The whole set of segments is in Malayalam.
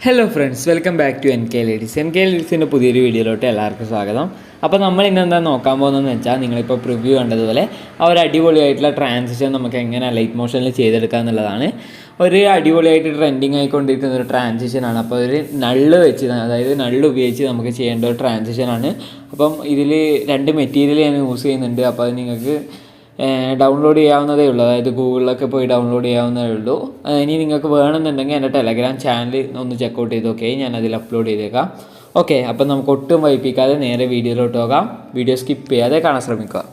Hello friends, welcome back to NKL ന്റെ പുതിയൊരു വീഡിയോയിലോട്ട് എല്ലാവർക്കും സ്വാഗതം. അപ്പോൾ നമ്മൾ ഇന്നെന്താ നോക്കാൻ പോകുന്നതെന്ന് വെച്ചാൽ, നിങ്ങളിപ്പോൾ പ്രിവ്യൂ കണ്ടതുപോലെ ആ ഒരു അടിപൊളിയായിട്ടുള്ള ട്രാൻസിഷൻ നമുക്ക് എങ്ങനെ ലൈറ്റ് മോഷനിൽ ചെയ്തെടുക്കുക എന്നുള്ളതാണ്. ഒരു അടിപൊളിയായിട്ട് ട്രെൻഡിങ് ആയിക്കൊണ്ടിരിക്കുന്ന ഒരു ട്രാൻസിഷനാണ്. അപ്പോൾ ഒരു നള്ള് വെച്ച്, അതായത് നള്ള് ഉപയോഗിച്ച് നമുക്ക് ചെയ്യേണ്ട ഒരു ട്രാൻസിഷനാണ്. അപ്പം ഇതിൽ രണ്ട് മെറ്റീരിയൽ ഞാൻ യൂസ് ചെയ്യുന്നുണ്ട്. അപ്പോൾ അത് നിങ്ങൾക്ക് ഡൗൺലോഡ് ചെയ്യാവുന്നതേ ഉള്ളൂ, അതായത് ഗൂഗിളിലൊക്കെ പോയി ഡൗൺലോഡ് ചെയ്യാവുന്നതേ ഉള്ളൂ. ഇനി നിങ്ങൾക്ക് വേണമെന്നുണ്ടെങ്കിൽ എൻ്റെ ടെലഗ്രാം ചാനൽ ഒന്ന് ചെക്കൗട്ട് ചെയ്ത് നോക്കിയാൽ ഞാൻ അതിൽ അപ്ലോഡ് ചെയ്തേക്കാം. ഓക്കെ, അപ്പം നമുക്ക് ഒട്ടും വൈകിപ്പിക്കാതെ നേരെ വീഡിയോയിലോട്ട് പോകാം. വീഡിയോ സ്കിപ്പ് ചെയ്യാതെ കാണാൻ ശ്രമിക്കുക.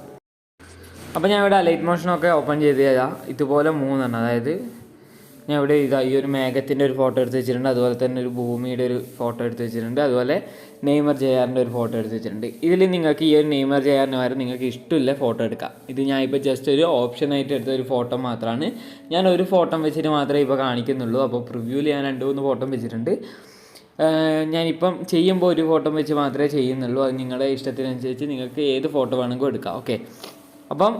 അപ്പോൾ ഞാൻ ഇവിടെ ലൈറ്റ് മോഷനൊക്കെ ഓപ്പൺ ചെയ്ത് തരാം. ഇതുപോലെ മൂന്നെണ്ണം, അതായത് ഞാൻ ഇവിടെ ഈ ഒരു മേഘത്തിൻ്റെ ഒരു ഫോട്ടോ എടുത്ത് വെച്ചിട്ടുണ്ട്, അതുപോലെ തന്നെ ഒരു ഭൂമിയുടെ ഒരു ഫോട്ടോ എടുത്ത് വെച്ചിട്ടുണ്ട്, അതുപോലെ നെയ്മർ ജെയാറിൻ്റെ ഒരു ഫോട്ടോ എടുത്ത് വെച്ചിട്ടുണ്ട്. ഇതിൽ നിങ്ങൾക്ക് ഈ ഒരു നെയ്മർ ജെയാറിന് വരെ നിങ്ങൾക്ക് ഇഷ്ടമില്ല ഫോട്ടോ എടുക്കാം. ഇത് ഞാൻ ഇപ്പോൾ ജസ്റ്റ് ഒരു ഓപ്ഷനായിട്ട് എടുത്ത ഒരു ഫോട്ടോ മാത്രമാണ്. ഞാൻ ഒരു ഫോട്ടോ വെച്ചിട്ട് മാത്രമേ ഇപ്പോൾ കാണിക്കുന്നുള്ളൂ. അപ്പോൾ പ്രിവ്യൂവിൽ ഞാൻ 2-3 ഫോട്ടോ വെച്ചിട്ടുണ്ട്. ഞാനിപ്പം ചെയ്യുമ്പോൾ ഒരു ഫോട്ടോ വെച്ച് മാത്രമേ ചെയ്യുന്നുള്ളൂ. അത് നിങ്ങളുടെ ഇഷ്ടത്തിനനുസരിച്ച് നിങ്ങൾക്ക് ഏത് ഫോട്ടോ വേണമെങ്കിലും എടുക്കാം. ഓക്കെ, അപ്പം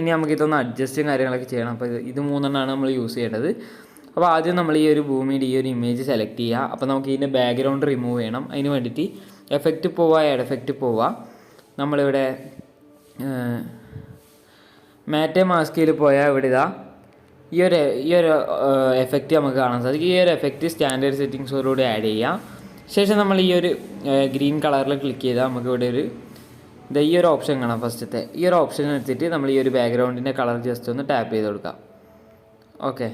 ഇനി നമുക്കിതൊന്ന് അഡ്ജസ്റ്റും കാര്യങ്ങളൊക്കെ ചെയ്യണം. അപ്പോൾ ഇത് 3 നമ്മൾ യൂസ് ചെയ്യേണ്ടത്. അപ്പോൾ ആദ്യം നമ്മൾ ഈ ഒരു ഭൂമിയുടെ ഈ ഒരു ഇമേജ് സെലക്ട് ചെയ്യുക. അപ്പോൾ നമുക്ക് ഇതിൻ്റെ ബാക്ക്ഗ്രൗണ്ട് റിമൂവ് ചെയ്യണം. അതിന് വേണ്ടിയിട്ട് എഫക്റ്റ് പോവുക, ആഡ് എഫക്റ്റ് പോവുക. നമ്മളിവിടെ മാറ്റേ മാസ്കിൽ പോയാൽ ഇവിടെ ഈ ഒരു എഫക്റ്റ് നമുക്ക് കാണാൻ സാധിക്കും. ഈ ഒരു എഫക്റ്റ് സ്റ്റാൻഡേർഡ് സെറ്റിങ്സോടുകൂടി ആഡ് ചെയ്യാം. ശേഷം നമ്മൾ ഈ ഒരു ഗ്രീൻ കളറിൽ ക്ലിക്ക് ചെയ്താൽ നമുക്ക് ഇവിടെ ഈ ഒരു ഓപ്ഷൻ കാണാം. ഫസ്റ്റത്തെ ഈ ഒരു ഓപ്ഷൻ എടുത്തിട്ട് നമ്മൾ ഈ ഒരു ബാക്ക്ഗ്രൗണ്ടിൻ്റെ കളർ ജസ്റ്റ് ഒന്ന് ടാപ്പ് ചെയ്ത് കൊടുക്കാം. ഓക്കെ,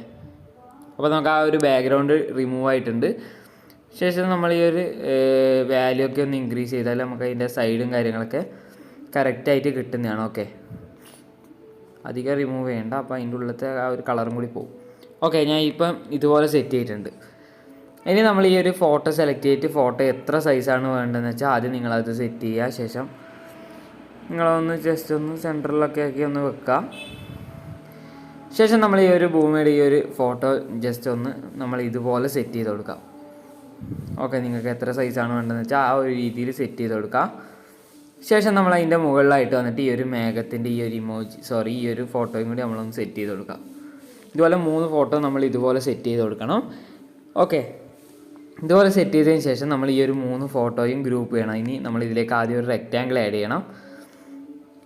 അപ്പോൾ നമുക്ക് ആ ഒരു ബാക്ക്ഗ്രൗണ്ട് റിമൂവ് ആയിട്ടുണ്ട്. ശേഷം നമ്മൾ ഈ ഒരു വാല്യൂ ഒക്കെ ഒന്ന് ഇൻക്രീസ് ചെയ്താൽ നമുക്ക് അതിൻ്റെ സൈഡും കാര്യങ്ങളൊക്കെ കറക്റ്റായിട്ട് കിട്ടുന്നതാണ്. ഓക്കെ, അധികം റിമൂവ് ചെയ്യേണ്ട, അപ്പോൾ അതിൻ്റെ ഉള്ളിലത്തെ ആ ഒരു കളറും കൂടി പോകും. ഓക്കെ, ഞാൻ ഇപ്പം ഇതുപോലെ സെറ്റ് ചെയ്തിട്ടുണ്ട്. ഇനി നമ്മൾ ഈ ഒരു ഫോട്ടോ സെലക്ട് ചെയ്തിട്ട് ഫോട്ടോ എത്ര സൈസാണ് വേണ്ടതെന്ന് വെച്ചാൽ ആദ്യം നിങ്ങളത് സെറ്റ് ചെയ്യുക. ശേഷം നിങ്ങളൊന്ന് ജസ്റ്റ് ഒന്ന് സെൻറ്ററിലൊക്കെ ആക്കി ഒന്ന് വെക്കുക. ശേഷം നമ്മൾ ഈ ഒരു ഭൂമിയുടെ ഈ ഒരു ഫോട്ടോ ജസ്റ്റ് ഒന്ന് നമ്മൾ ഇതുപോലെ സെറ്റ് ചെയ്ത് കൊടുക്കാം. ഓക്കെ, നിങ്ങൾക്ക് എത്ര സൈസാണ് വേണ്ടതെന്ന് വെച്ചാൽ ആ ഒരു രീതിയിൽ സെറ്റ് ചെയ്ത് കൊടുക്കാം. ശേഷം നമ്മൾ അതിൻ്റെ മുകളിലായിട്ട് വന്നിട്ട് ഈ ഒരു മേഘത്തിൻ്റെ ഈ ഒരു ഫോട്ടോയും കൂടി നമ്മളൊന്ന് സെറ്റ് ചെയ്ത് കൊടുക്കാം. ഇതുപോലെ 3 ഫോട്ടോ നമ്മൾ ഇതുപോലെ സെറ്റ് ചെയ്ത് കൊടുക്കണം. ഓക്കെ, ഇതുപോലെ സെറ്റ് ചെയ്തതിന് ശേഷം നമ്മൾ ഈ ഒരു 3 ഫോട്ടോയും ഗ്രൂപ്പ് ചെയ്യണം. ഇനി നമ്മൾ ഇതിലേക്ക് ആദ്യം ഒരു റെക്റ്റാങ്കിൾ ആഡ് ചെയ്യണം.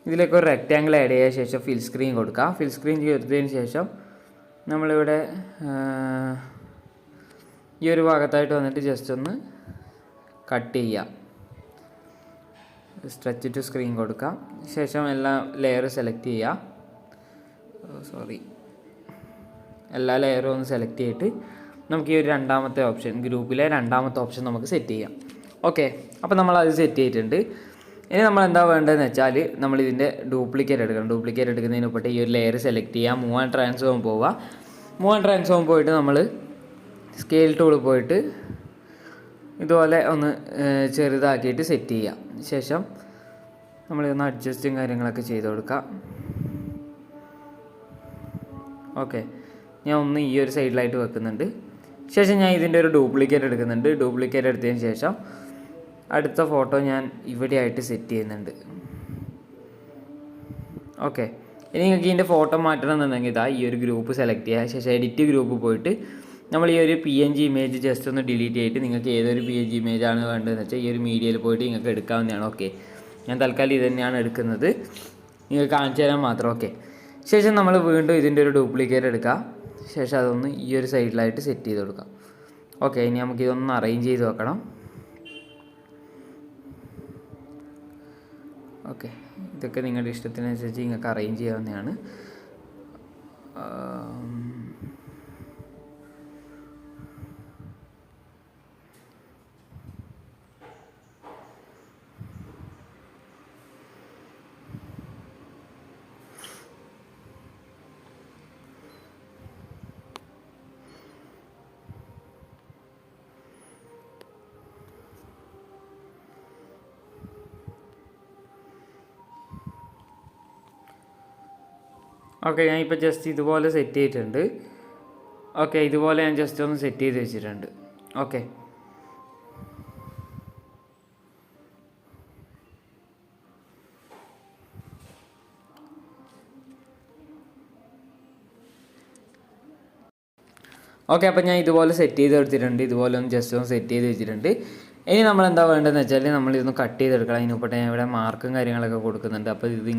ഇതിലേക്ക് ഒരു റെക്റ്റാങ്കിൾ ആഡ് ചെയ്ത ശേഷം ഫിൽ സ്ക്രീൻ കൊടുക്കുക. ഫിൽ സ്ക്രീൻ ചെയ്തതിന് ശേഷം നമ്മളിവിടെ ഈ ഒരു ഭാഗത്തായിട്ട് വന്നിട്ട് ജസ്റ്റ് ഒന്ന് കട്ട് ചെയ്യുക. സ്ട്രെച്ച് ടു സ്ക്രീൻ കൊടുക്കുക. ശേഷം എല്ലാ ലെയർ സെലക്ട് ചെയ്യുക. എല്ലാ ലെയറും ഒന്ന് സെലക്ട് ചെയ്തിട്ട് നമുക്ക് ഈ ഒരു രണ്ടാമത്തെ ഓപ്ഷൻ, ഗ്രൂപ്പിലെ രണ്ടാമത്തെ ഓപ്ഷൻ നമുക്ക് സെറ്റ് ചെയ്യാം. ഓക്കെ, അപ്പോൾ നമ്മളത് സെറ്റ് ചെയ്തിട്ടുണ്ട്. ഇനി നമ്മൾ എന്താ വേണ്ടതെന്ന് വെച്ചാൽ നമ്മളിതിൻ്റെ ഡ്യൂപ്ലിക്കേറ്റ് എടുക്കണം. ഡ്യൂപ്ലിക്കേറ്റ് എടുക്കുന്നതിന് മുമ്പ് ഈ ഒരു ലെയർ സെലക്ട് ചെയ്യുക. മൂവ് ആൻഡ് ട്രാൻസ്ഫോം പോവുക. മൂവ് ആൻഡ് ട്രാൻസ്ഫോം പോയിട്ട് നമ്മൾ സ്കെയിൽ ടൂൾ പോയിട്ട് ഇതുപോലെ ഒന്ന് ചെറുതാക്കിയിട്ട് സെറ്റ് ചെയ്യുക. ശേഷം നമ്മളിതൊന്ന് അഡ്ജസ്റ്റും കാര്യങ്ങളൊക്കെ ചെയ്ത് കൊടുക്കുക. ഓക്കെ, ഞാൻ ഒന്ന് ഈ ഒരു സൈഡിലായിട്ട് വെക്കുന്നുണ്ട്. ശേഷം ഞാൻ ഇതിൻ്റെ ഒരു ഡ്യൂപ്ലിക്കേറ്റ് എടുക്കുന്നുണ്ട്. ഡ്യൂപ്ലിക്കേറ്റ് എടുത്തതിന് ശേഷം അടുത്ത ഫോട്ടോ ഞാൻ ഇവിടെ ആയിട്ട് സെറ്റ് ചെയ്യുന്നുണ്ട്. ഓക്കെ, ഇനി നിങ്ങൾക്ക് ഇതിൻ്റെ ഫോട്ടോ മാറ്റണം എന്നുണ്ടെങ്കിൽ ഈ ഒരു ഗ്രൂപ്പ് സെലക്ട് ചെയ്യുക. ശേഷം എഡിറ്റ് ഗ്രൂപ്പ് പോയിട്ട് നമ്മൾ ഈ ഒരു PNG ഇമേജ് ജസ്റ്റ് ഒന്ന് ഡിലീറ്റ് ചെയ്തിട്ട് നിങ്ങൾക്ക് ഏതൊരു PNG ഇമേജാണ് വേണ്ടതെന്ന് വെച്ചാൽ ഈ ഒരു മീഡിയയിൽ പോയിട്ട് നിങ്ങൾക്ക് എടുക്കാവുന്നതാണ്. ഓക്കെ, ഞാൻ തൽക്കാലം ഇത് തന്നെയാണ് എടുക്കുന്നത്, നിങ്ങൾക്ക് കാണിച്ചു തരാൻ മാത്രം. ഓക്കെ, ശേഷം നമ്മൾ വീണ്ടും ഇതിൻ്റെ ഒരു ഡ്യൂപ്ലിക്കേറ്റ് എടുക്കുക. ശേഷം അതൊന്ന് ഈ ഒരു സൈഡിലായിട്ട് സെറ്റ് ചെയ്ത് കൊടുക്കാം. ഓക്കെ, ഇനി നമുക്കിതൊന്ന് അറേഞ്ച് ചെയ്ത് വെക്കണം. ഓക്കെ, ഇതൊക്കെ നിങ്ങളുടെ ഇഷ്ടത്തിനനുസരിച്ച് നിങ്ങൾക്ക് അറേഞ്ച് ചെയ്യാവുന്നതാണ്. ഓക്കെ, ഞാൻ ഇപ്പോൾ ജസ്റ്റ് ഇതുപോലെ സെറ്റ് ചെയ്തിട്ടുണ്ട്. ഓക്കെ, ഇതുപോലെ ഞാൻ ജസ്റ്റ് ഒന്ന് സെറ്റ് ചെയ്ത് വെച്ചിട്ടുണ്ട്. ഓക്കെ, ഓക്കെ, അപ്പോൾ ഞാൻ ഇതുപോലെ സെറ്റ് ചെയ്ത് എടുത്തിട്ടുണ്ട്. ഇതുപോലെ ഒന്ന് ജസ്റ്റ് ഒന്ന് സെറ്റ് ചെയ്ത് വെച്ചിട്ടുണ്ട്. ഇനി നമ്മൾ എന്താ വേണ്ടതെന്ന് വെച്ചാൽ നമ്മളിതൊന്ന് കട്ട് ചെയ്തെടുക്കണം. അതിനുപോട്ടെ ഞാൻ ഇവിടെ മാർക്കും കാര്യങ്ങളൊക്കെ കൊടുക്കുന്നുണ്ട്. അപ്പോൾ ഇത്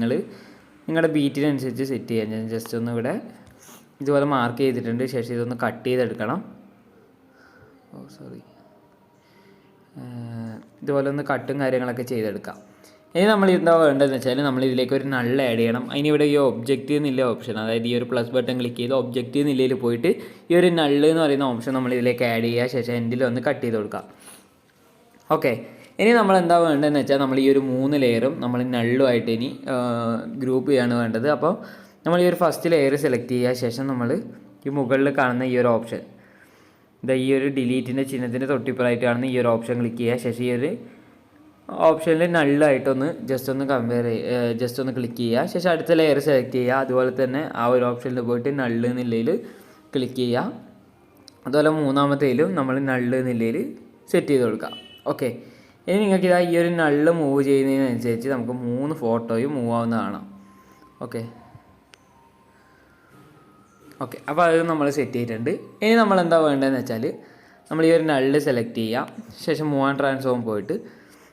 നിങ്ങളുടെ ബീറ്റിനനുസരിച്ച് സെറ്റ് ചെയ്യാം. ഞാൻ ജസ്റ്റ് ഒന്ന് ഇവിടെ ഇതുപോലെ മാർക്ക് ചെയ്തിട്ടുണ്ട്. ശേഷം ഇതൊന്ന് കട്ട് ചെയ്തെടുക്കണം. ഇതുപോലെ ഒന്ന് കട്ടും കാര്യങ്ങളൊക്കെ ചെയ്തെടുക്കാം. ഇനി നമ്മൾ എന്താ വേണ്ടതെന്ന് വെച്ചാൽ നമ്മൾ ഇതിലേക്ക് ഒരു നൾ ആഡ് ചെയ്യണം. അതിനിവിടെ ഈ ഒബ്ജക്റ്റ് എന്നില്ല ഓപ്ഷൻ, അതായത് ഈ ഒരു പ്ലസ് ബട്ടൺ ക്ലിക്ക് ചെയ്ത് ഒബ്ജക്റ്റ് എന്നില്ലയിൽ പോയിട്ട് ഈ ഒരു നള്ള് എന്ന് പറയുന്ന ഓപ്ഷൻ നമ്മൾ ഇതിലേക്ക് ആഡ് ചെയ്യുക. ശേഷം എൻഡിൽ ഒന്ന് കട്ട് ചെയ്ത് കൊടുക്കാം. ഓക്കെ, ഇനി നമ്മൾ എന്താ വേണ്ടതെന്ന് വെച്ചാൽ നമ്മൾ ഈ ഒരു 3 ലെയറും നമ്മൾ നള്ളുമായിട്ട് ഇനി ഗ്രൂപ്പ് ചെയ്യാണ് വേണ്ടത്. അപ്പോൾ നമ്മൾ ഈ ഒരു ഫസ്റ്റ് ലെയർ സെലക്ട് ചെയ്യുക. ശേഷം നമ്മൾ ഈ മുകളിൽ കാണുന്ന ഈ ഒരു ഓപ്ഷൻ, ഈ ഒരു ഡിലീറ്റിൻ്റെ ചിഹ്നത്തിൻ്റെ തൊട്ടിപ്പുറമായിട്ട് കാണുന്ന ഈ ഒരു ഓപ്ഷൻ ക്ലിക്ക് ചെയ്യുക. ശേഷം ഈ ഒരു ഓപ്ഷനിൽ നള്ളായിട്ടൊന്ന് ജസ്റ്റ് ഒന്ന് ക്ലിക്ക് ചെയ്യുക. ശേഷം അടുത്ത ലെയർ സെലക്ട് ചെയ്യുക. അതുപോലെ തന്നെ ആ ഒരു ഓപ്ഷനിൽ പോയിട്ട് നള്ള് എന്നുള്ളതിൽ ക്ലിക്ക് ചെയ്യുക. അതുപോലെ മൂന്നാമത്തേലും നമ്മൾ നള്ള് എന്നുള്ളതിൽ സെറ്റ് ചെയ്ത് കൊടുക്കുക. ഓക്കെ, ഇനി നിങ്ങൾക്ക് ഇതാ ഈ ഒരു നള്ള് മൂവ് ചെയ്യുന്നതിനനുസരിച്ച് നമുക്ക് 3 ഫോട്ടോയും മൂവ് ആവുന്നതാണ്. ഓക്കെ, അപ്പോൾ അത് നമ്മൾ സെറ്റ് ചെയ്തിട്ടുണ്ട്. ഇനി നമ്മൾ എന്താ വേണ്ടതെന്ന് വെച്ചാൽ നമ്മൾ ഈ ഒരു നള്ള് സെലക്ട് ചെയ്യുക. ശേഷം മൂവ് ആൻഡ് ട്രാൻസ്ഫോം പോയിട്ട്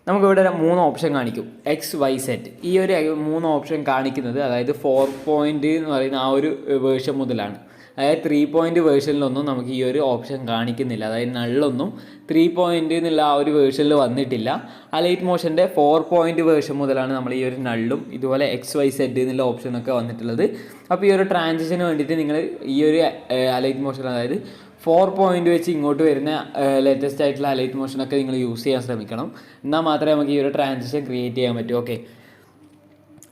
നമുക്കിവിടെ 3 ഓപ്ഷൻ കാണിക്കും, XYZ. ഈ ഒരു 3 ഓപ്ഷൻ കാണിക്കുന്നത് അതായത് 4 എന്ന് പറയുന്ന ആ ഒരു വേർഷൻ മുതലാണ്. അതായത് 3 വേർഷനിലൊന്നും നമുക്ക് ഈ ഒരു ഓപ്ഷൻ കാണിക്കുന്നില്ല. അതായത് നള്ളൊന്നും 3 എന്നുള്ള ആ ഒരു വേർഷനിൽ വന്നിട്ടില്ല. അലൈറ്റ് മോഷൻ്റെ 4 വേർഷൻ മുതലാണ് നമ്മൾ ഈ ഒരു നള്ളും ഇതുപോലെ XYZ എന്നുള്ള ഓപ്ഷനൊക്കെ വന്നിട്ടുള്ളത്. അപ്പോൾ ഈ ഒരു ട്രാൻസിഷന് വേണ്ടിയിട്ട് നിങ്ങൾ ഈ ഒരു അലൈറ്റ് മോഷൻ, അതായത് 4 വെച്ച് ഇങ്ങോട്ട് വരുന്ന ലേറ്റസ്റ്റ് ആയിട്ടുള്ള അലൈറ്റ് മോഷനൊക്കെ നിങ്ങൾ യൂസ് ചെയ്യാൻ ശ്രമിക്കണം. എന്നാൽ മാത്രമേ നമുക്ക് ഈ ഒരു ട്രാൻസിഷൻ ക്രിയേറ്റ് ചെയ്യാൻ പറ്റൂ. ഓക്കെ,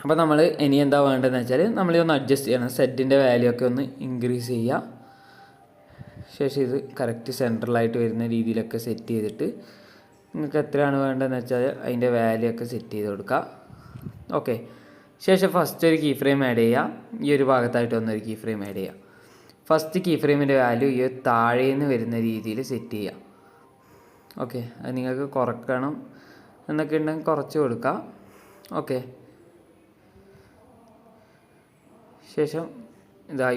അപ്പോൾ നമ്മൾ ഇനി എന്താ വേണ്ടതെന്ന് വെച്ചാൽ നമ്മളിതൊന്ന് അഡ്ജസ്റ്റ് ചെയ്യണം. സെറ്റിൻ്റെ വാല്യൂ ഒക്കെ ഒന്ന് ഇൻക്രീസ് ചെയ്യുക. ശേഷം ഇത് കറക്റ്റ് സെൻട്രലായിട്ട് വരുന്ന രീതിയിലൊക്കെ സെറ്റ് ചെയ്തിട്ട് നിങ്ങൾക്ക് എത്രയാണ് വേണ്ടതെന്ന് വെച്ചാൽ അതിൻ്റെ വാല്യൂ ഒക്കെ സെറ്റ് ചെയ്ത് കൊടുക്കുക. ഓക്കെ, ശേഷം ഫസ്റ്റ് ഒരു കീ ഫ്രെയിം ആഡ് ചെയ്യുക. ഈ ഒരു ഭാഗത്തായിട്ട് വന്നൊരു കീ ഫ്രെയിം ആഡ് ചെയ്യുക. ഫസ്റ്റ് കീ ഫ്രെയിമിൻ്റെ വാല്യൂ ഈ താഴേന്ന് വരുന്ന രീതിയിൽ സെറ്റ് ചെയ്യുക. ഓക്കെ, അത് നിങ്ങൾക്ക് കുറക്കണം എന്നൊക്കെ ഉണ്ടെങ്കിൽ കുറച്ച് കൊടുക്കുക. ഓക്കെ, ശേഷം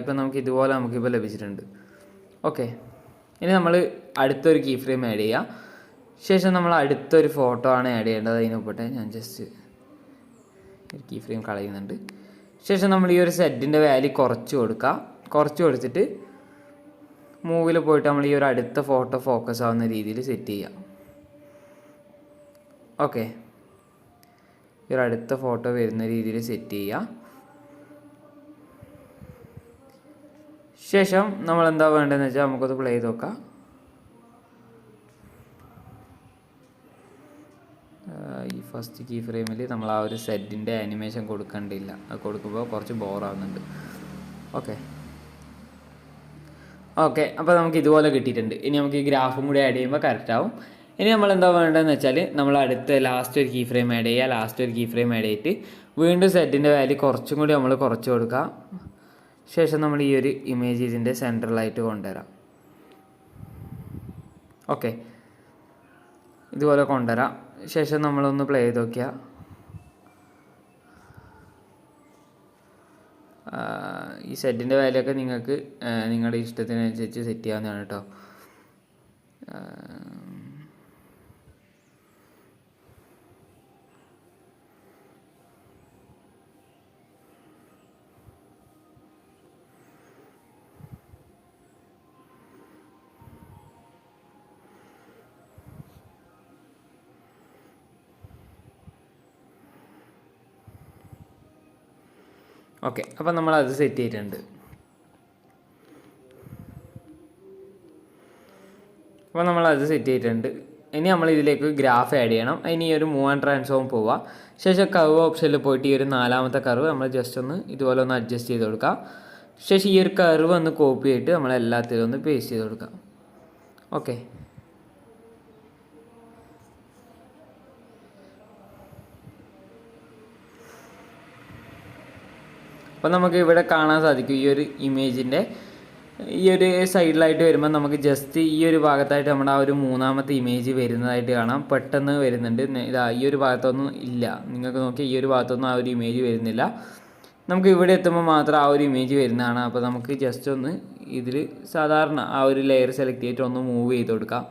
ഇപ്പം നമുക്ക് ഇതുപോലെ നമുക്കിപ്പോൾ ലഭിച്ചിട്ടുണ്ട്. ഓക്കെ, ഇനി നമ്മൾ അടുത്തൊരു കീ ഫ്രെയിം ആഡ് ചെയ്യുക. ശേഷം നമ്മൾ അടുത്തൊരു ഫോട്ടോ ആണ് ആഡ് ചെയ്യേണ്ടത്. അതിനൊപ്പട്ടെ ഞാൻ ജസ്റ്റ് ഒരു കീ ഫ്രെയിം കളയുന്നുണ്ട്. ശേഷം നമ്മൾ ഈ ഒരു സെറ്റിൻ്റെ വാല്യൂ കുറച്ച് കൊടുത്തിട്ട് മൂവിൽ പോയിട്ട് നമ്മൾ ഈ ഒരു അടുത്ത ഫോട്ടോ ഫോക്കസ് ആവുന്ന രീതിയിൽ സെറ്റ് ചെയ്യാം. ഓക്കെ, ഈ ഒരു അടുത്ത ഫോട്ടോ വരുന്ന രീതിയിൽ സെറ്റ് ചെയ്യുക. ശേഷം നമ്മൾ എന്താ വേണ്ടതെന്ന് വെച്ചാൽ നമുക്കത് പ്ലേ ചെയ്ത് നോക്കാം. ഈ ഫസ്റ്റ് കീ ഫ്രെയിമിൽ നമ്മൾ ആ ഒരു സെറ്റിൻ്റെ ആനിമേഷൻ കൊടുക്കേണ്ടില്ല. അത് കൊടുക്കുമ്പോൾ കുറച്ച് ബോറാവുന്നുണ്ട്. ഓക്കെ, അപ്പോൾ നമുക്ക് ഇതുപോലെ കിട്ടിയിട്ടുണ്ട്. ഇനി നമുക്ക് ഈ ഗ്രാഫും കൂടി ആഡ് ചെയ്യുമ്പോൾ കറക്റ്റ് ആവും. ഇനി നമ്മൾ എന്താ വേണ്ടതെന്ന് വെച്ചാൽ നമ്മൾ അടുത്ത ലാസ്റ്റ് ഒരു കീ ഫ്രെയിം ആഡ് ചെയ്യുക. ലാസ്റ്റ് ഒരു കീ ഫ്രെയിം ആഡ് ചെയ്തിട്ട് വീണ്ടും സെറ്റിൻ്റെ വാല്യൂ കുറച്ചും കൂടി നമ്മൾ കുറച്ച് കൊടുക്കുക. ശേഷം നമ്മൾ ഈ ഒരു ഇമേജ് ഇതിൻ്റെ സെൻട്രലായിട്ട് കൊണ്ടുവരാം. ഓക്കെ, ഇതുപോലെ കൊണ്ടുവരാം. ശേഷം നമ്മളൊന്ന് പ്ലേ ചെയ്ത് നോക്കിയാൽ ഈ സെറ്റിൻ്റെ വാല്യൂ ഒക്കെ നിങ്ങൾക്ക് നിങ്ങളുടെ ഇഷ്ടത്തിനനുസരിച്ച് സെറ്റ് ചെയ്യാവുന്നതാണ് കേട്ടോ. ഓക്കെ, അപ്പം നമ്മളത് സെറ്റ് ചെയ്തിട്ടുണ്ട്. ഇനി നമ്മൾ ഇതിലേക്ക് ഗ്രാഫ് ആഡ് ചെയ്യണം. അതിന് ഈ ഒരു മൂവ് ആൻഡ് ട്രാൻസ്ഫോം പോവുക. ശേഷം കർവ് ഓപ്ഷനിൽ പോയിട്ട് ഈ ഒരു 4ാമത്തെ കർവ് നമ്മൾ ജസ്റ്റ് ഒന്ന് ഇതുപോലെ ഒന്ന് അഡ്ജസ്റ്റ് ചെയ്ത് കൊടുക്കുക. ശേഷം ഈ ഒരു കർവ് ഒന്ന് കോപ്പി ചെയ്തിട്ട് നമ്മൾ എല്ലാത്തിലും ഒന്ന് പേസ്റ്റ് ചെയ്ത് കൊടുക്കാം. ഓക്കെ, അപ്പോൾ നമുക്ക് ഇവിടെ കാണാൻ സാധിക്കും ഈ ഒരു ഇമേജിൻ്റെ ഈ ഒരു സൈഡിലായിട്ട് വരുമ്പോൾ നമുക്ക് ജസ്റ്റ് ഈ ഒരു ഭാഗത്തായിട്ട് നമ്മുടെ ആ ഒരു 3ാമത്തെ ഇമേജ് വരുന്നതായിട്ട് കാണാം. പെട്ടെന്ന് വരുന്നുണ്ട്. ഇതാ ഈ ഒരു ഭാഗത്തൊന്നും ഇല്ല. നിങ്ങൾക്ക് നോക്കിയാൽ ഈ ഒരു ഭാഗത്തൊന്നും ആ ഒരു ഇമേജ് വരുന്നില്ല. നമുക്ക് ഇവിടെ എത്തുമ്പോൾ മാത്രം ആ ഒരു ഇമേജ് വരുന്നതാണ്. അപ്പോൾ നമുക്ക് ജസ്റ്റ് ഒന്ന് ഇതിൽ സാധാരണ ആ ഒരു ലെയർ സെലക്ട് ചെയ്തിട്ട് ഒന്ന് മൂവ് ചെയ്ത് കൊടുക്കാം.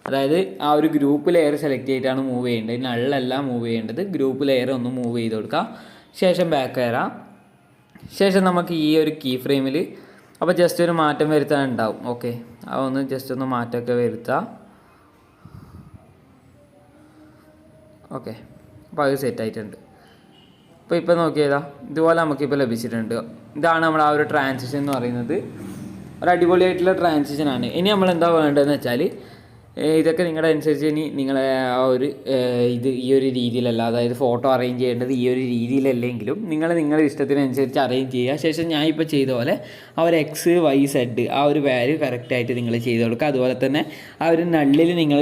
അതായത് ആ ഒരു ഗ്രൂപ്പ് ലെയർ സെലക്ട് ചെയ്തിട്ടാണ് മൂവ് ചെയ്യേണ്ടത്, നള്ളല്ല മൂവ് ചെയ്യേണ്ടത്, ഗ്രൂപ്പ് ലെയർ ഒന്ന് മൂവ് ചെയ്ത് കൊടുക്കാം. ശേഷം ബാക്ക് കയറാം. ശേഷം നമുക്ക് ഈ ഒരു കീ ഫ്രെയിമിൽ അപ്പോൾ ജസ്റ്റ് ഒരു മാറ്റം വരുത്താൻ ഉണ്ടാവും. ഓക്കെ, അതൊന്ന് ജസ്റ്റ് ഒന്ന് മാറ്റമൊക്കെ വരുത്താം. ഓക്കെ, അപ്പോൾ അത് സെറ്റായിട്ടുണ്ട്. അപ്പോൾ ഇപ്പോൾ നോക്കിയതാ ഇതുപോലെ നമുക്കിപ്പോൾ ലഭിച്ചിട്ടുണ്ട്. ഇതാണ് നമ്മൾ ആ ഒരു ട്രാൻസിഷൻ എന്ന് പറയുന്നത്. ഒരു അടിപൊളിയായിട്ടുള്ള ട്രാൻസിഷനാണ്. ഇനി നമ്മൾ എന്താ വേണ്ടതെന്ന് വെച്ചാൽ ഇതൊക്കെ നിങ്ങളുടെ അനുസരിച്ച് ഇനി നിങ്ങളെ ആ ഒരു ഈ ഒരു രീതിയിലല്ല, അതായത് ഫോട്ടോ അറേഞ്ച് ചെയ്യേണ്ടത് ഈ ഒരു രീതിയിലല്ലെങ്കിലും നിങ്ങളുടെ ഇഷ്ടത്തിനനുസരിച്ച് അറേഞ്ച് ചെയ്യുക. ശേഷം ഞാൻ ഇപ്പോൾ ചെയ്ത പോലെ ആ ഒരു XYZ ആ ഒരു വാല്യൂ കറക്റ്റായിട്ട് നിങ്ങൾ ചെയ്ത് കൊടുക്കുക. അതുപോലെ തന്നെ ആ ഒരു നള്ളിൽ നിങ്ങൾ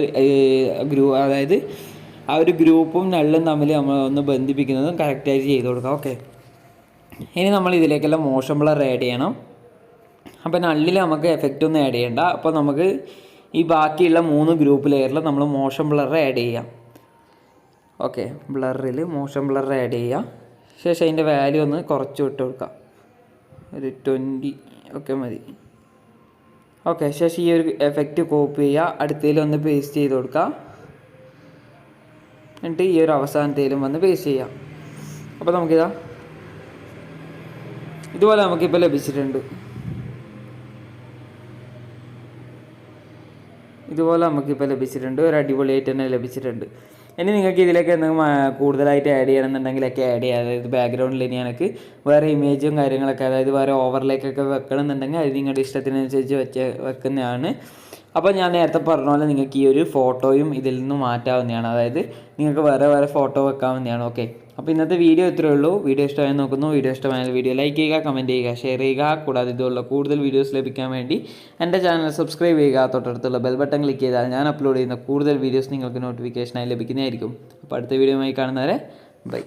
അതായത് ആ ഒരു ഗ്രൂപ്പും നള്ളും തമ്മിൽ നമ്മൾ ഒന്ന് ബന്ധിപ്പിക്കുന്നതും കറക്റ്റായിട്ട് ചെയ്ത് കൊടുക്കുക. ഓക്കെ, ഇനി നമ്മൾ ഇതിലേക്കെല്ലാം മോഷൻ ബ്ലർ ആഡ് ചെയ്യണം. അപ്പോൾ നള്ളിൽ നമുക്ക് എഫക്റ്റ് ഒന്നും ആഡ് ചെയ്യണ്ട. അപ്പോൾ നമുക്ക് ഈ ബാക്കിയുള്ള 3 ഗ്രൂപ്പ് ലെയറിൽ നമ്മൾ മോഷൻ ബ്ലർ ആഡ് ചെയ്യാം. ഓക്കെ, ബ്ലറിൽ മോഷൻ ബ്ലർ ആഡ് ചെയ്യാം. ശേഷം അതിൻ്റെ വാല്യൂ ഒന്ന് കുറച്ച് വിട്ട് കൊടുക്കാം, ഒരു 20 ഒക്കെ മതി. ഓക്കെ, ശേഷം ഈ ഒരു എഫക്റ്റ് കോപ്പി ചെയ്യുക, അടുത്തതിലൊന്ന് പേസ്റ്റ് ചെയ്ത് കൊടുക്കുക. എന്നിട്ട് ഈ ഒരു അവസാനത്തേലും വന്ന് പേസ്റ്റ് ചെയ്യാം. അപ്പോൾ നമുക്കിതാ ഇതുപോലെ നമുക്കിപ്പോൾ ലഭിച്ചിട്ടുണ്ട്. ഒരു അടിപൊളിയായിട്ട് തന്നെ ലഭിച്ചിട്ടുണ്ട്. ഇനി നിങ്ങൾക്ക് ഇതിലേക്ക് എന്തെങ്കിലും കൂടുതലായിട്ട് ആഡ് ചെയ്യണമെന്നുണ്ടെങ്കിലൊക്കെ ആഡ് ചെയ്യുക. അതായത് ബാക്ക്ഗ്രൗണ്ടിൽ ഇനി എനിക്ക് വേറെ ഇമേജും കാര്യങ്ങളൊക്കെ, അതായത് വേറെ ഓവർലേക്കൊക്കെ വെക്കണമെന്നുണ്ടെങ്കിൽ അത് നിങ്ങളുടെ ഇഷ്ടത്തിനനുസരിച്ച് വെക്കുന്നതാണ്. അപ്പോൾ ഞാൻ നേരത്തെ പറഞ്ഞ പോലെ നിങ്ങൾക്ക് ഈ ഒരു ഫോട്ടോയും ഇതിൽ നിന്ന് മാറ്റാവുന്നതാണ്, അതായത് നിങ്ങൾക്ക് വേറെ ഫോട്ടോ വെക്കാവുന്നതാണ്. ഓക്കെ, അപ്പോൾ ഇന്നത്തെ വീഡിയോ ഇത്രയേ ഉള്ളൂ. വീഡിയോ ഇഷ്ടമായി നോക്കുന്നു. വീഡിയോ ഇഷ്ടമായാൽ വീഡിയോ ലൈക്ക് ചെയ്യുക, കമൻറ്റ് ചെയ്യുക, ഷെയർ ചെയ്യുക. കൂടാതെ ഇതുള്ള കൂടുതൽ വീഡിയോസ് ലഭിക്കാൻ വേണ്ടി എൻ്റെ ചാനൽ സബ്സ്ക്രൈബ് ചെയ്യുക. തൊട്ടടുത്തുള്ള ബെൽ ബട്ടൺ ക്ലിക്ക് ചെയ്താൽ ഞാൻ അപ്ലോഡ് ചെയ്യുന്ന കൂടുതൽ വീഡിയോസ് നിങ്ങൾക്ക് നോട്ടിഫിക്കേഷനായി ലഭിക്കുന്നതായിരിക്കും. അപ്പോൾ അടുത്ത വീഡിയോയുമായി കാണുന്നവരെ ബൈ.